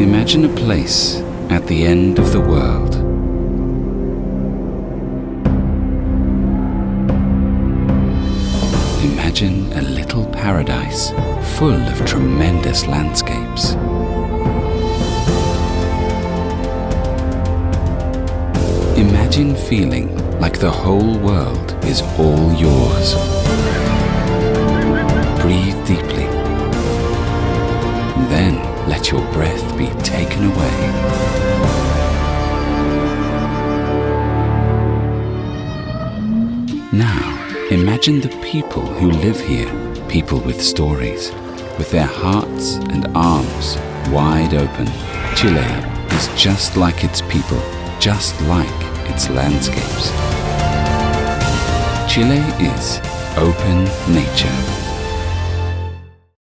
Imagine a place at the end of the world. Imagine a little paradise full of tremendous landscapes. Imagine feeling like the whole world is all yours. Breathe deeply. Then let your breath be taken away. Now, imagine the people who live here, people with stories, with their hearts and arms wide open. Chile is just like its people, just like its landscapes. Chile is open nature.